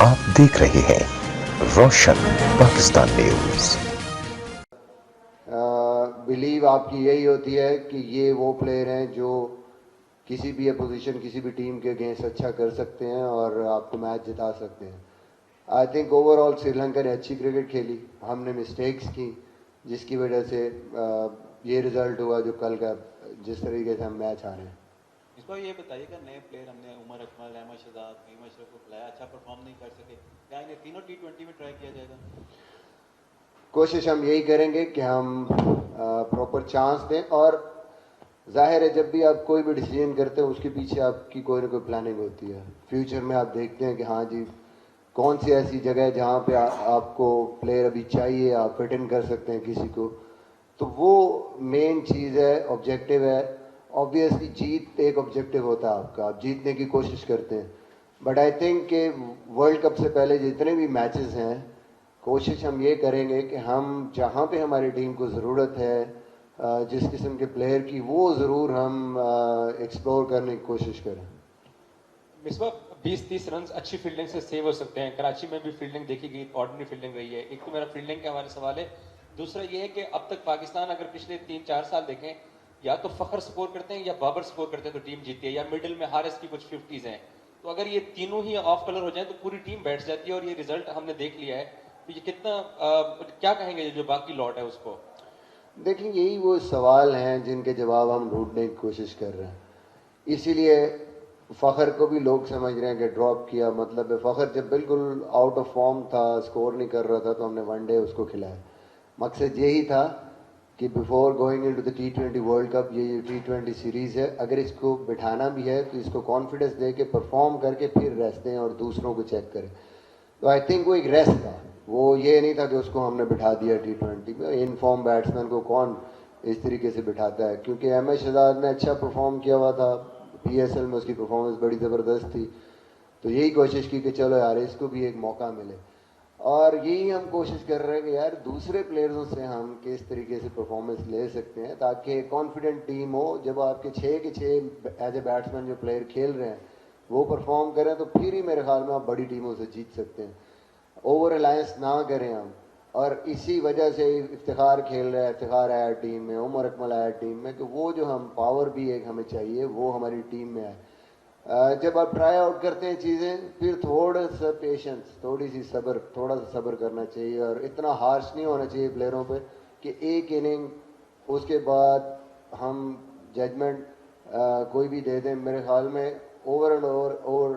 आप देख रहे हैं रोशन पाकिस्तान न्यूज। बिलीव आपकी यही होती है कि ये वो प्लेयर हैं जो किसी भी अपोजिशन किसी भी टीम के अगेंस्ट अच्छा कर सकते हैं और आपको मैच जिता सकते हैं। आई थिंक ओवरऑल श्रीलंका ने अच्छी क्रिकेट खेली, हमने मिस्टेक्स की जिसकी वजह से ये रिजल्ट हुआ जो कल का जिस तरीके से हम मैच हारे हैं। इस बार ये बताइएगा, नए प्लेयर हमने उमर अकमल, अहमद शहजाद, फहीम अशरफ को खिलाया, अच्छा परफॉर्म नहीं कर सके, क्या इन्हें तीनों टी20 में ट्राई किया जाएगा? कोशिश हम यही करेंगे कि हम प्रॉपर चांस दें, और जाहिर है जब भी आप कोई भी डिसीजन करते हैं उसके पीछे आपकी कोई ना कोई प्लानिंग होती है। फ्यूचर में आप देखते हैं कि हाँ जी कौन सी ऐसी जगह है जहाँ पे आपको प्लेयर अभी चाहिए, आप फिट इन कर सकते हैं किसी को, तो वो मेन चीज़ है, ऑब्जेक्टिव है। ऑब्वियसली जीत एक ऑब्जेक्टिव होता है आपका, आप जीतने की कोशिश करते हैं, बट आई थिंक कि वर्ल्ड कप से पहले जितने भी मैचेस हैं कोशिश हम ये करेंगे कि हम जहाँ पे हमारी टीम को ज़रूरत है जिस किस्म के प्लेयर की, वो ज़रूर हम एक्सप्लोर करने की कोशिश करें। मिसबा 20-30 रन अच्छी फील्डिंग से सेव हो सकते हैं। कराची में भी फील्डिंग देखी गई, ऑर्डिनरी फील्डिंग रही है। एक तो मेरा फील्डिंग के हमारे सवाल है, दूसरा ये है कि अब तक पाकिस्तान अगर पिछले 3-4 साल देखें, या तो फखर स्कोर करते हैं या बाबर स्कोर करते हैं तो टीम जीती है, या मिडिल में हारिस की कुछ 50s हैं। तो अगर ये तीनों ही ऑफ कलर हो जाए तो पूरी टीम बैठ जाती है, और ये रिजल्ट हमने देख लिया है। तो ये कितना क्या कहेंगे जो बाकी लॉट है उसको? देखिए यही वो सवाल हैं जिनके जवाब हम ढूंढने की कोशिश कर रहे हैं, इसीलिए फ़खर को भी लोग समझ रहे हैं कि ड्रॉप किया मतलब है। फ़खर जब बिल्कुल आउट ऑफ फॉर्म था, स्कोर नहीं कर रहा था, तो हमने वनडे उसको खिलाया। मकसद यही था कि before going into the T20 world cup, ये T20 सीरीज़ है, अगर इसको बिठाना भी है तो इसको कॉन्फिडेंस दे के परफॉर्म करके फिर रेस्ट दें और दूसरों को चेक करें। तो आई थिंक वो एक रेस्ट था, वो ये नहीं था कि उसको हमने बिठा दिया T20 में। इन फॉर्म बैट्समैन को कौन इस तरीके से बिठाता है, क्योंकि अहमद शहजाद ने अच्छा परफॉर्म किया हुआ था, PSL में उसकी परफॉर्मेंस बड़ी ज़बरदस्त थी, तो यही कोशिश की कि चलो यार इसको भी एक मौका मिले। और यही हम कोशिश कर रहे हैं कि यार दूसरे प्लेयर्सों से हम किस तरीके से परफॉर्मेंस ले सकते हैं ताकि कॉन्फिडेंट टीम हो। जब आपके 6 के 6 एज ए बैट्समैन जो प्लेयर खेल रहे हैं वो परफॉर्म करें तो फिर ही मेरे ख्याल में आप बड़ी टीमों से जीत सकते हैं। ओवर रिलायंस ना करें हम, और इसी वजह से इफ्तिखार खेल रहा है, इफ्तिखार आया टीम में, उमर अकमल आया टीम में, कि वो जो हम पावर भी एक हमें चाहिए वो हमारी टीम में आए। जब आप ट्राई आउट करते हैं चीज़ें फिर थोड़ा सा पेशेंस, थोड़ी सी सब्र, थोड़ा सा सब्र करना चाहिए, और इतना हार्श नहीं होना चाहिए प्लेयरों पे कि एक इनिंग उसके बाद हम जजमेंट कोई भी दे दें। मेरे ख्याल में over and over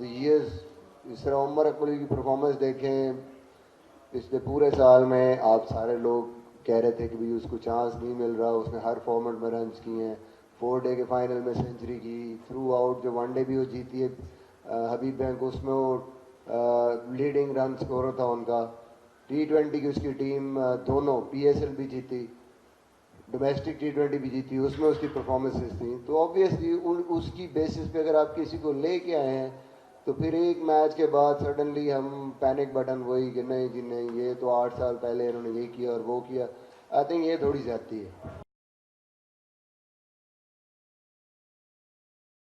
the years, इस तरह उमर अकमल की परफॉर्मेंस देखें पिछले पूरे साल में, आप सारे लोग कह रहे थे कि भाई उसको चांस नहीं मिल रहा, उसने हर फॉर्मेट में रन किए हैं, 4 डे के फाइनल में सेंचुरी की, थ्रू आउट जो वनडे भी वो जीती है हबीब बैंक, उसमें वो लीडिंग रन स्कोर था उनका। T20 की उसकी टीम दोनों PSL भी जीती, डोमेस्टिक T20 भी जीती, उसमें उसकी परफॉर्मेंसेस थी। तो ऑब्वियसली उसकी बेसिस पे अगर आप किसी को लेके आए हैं तो फिर एक मैच के बाद सडनली हम पैनिक बटन वही कि नहीं जी नहीं, ये तो 8 साल पहले इन्होंने ये किया और वो किया, आई थिंक ये थोड़ी ज्यादती है।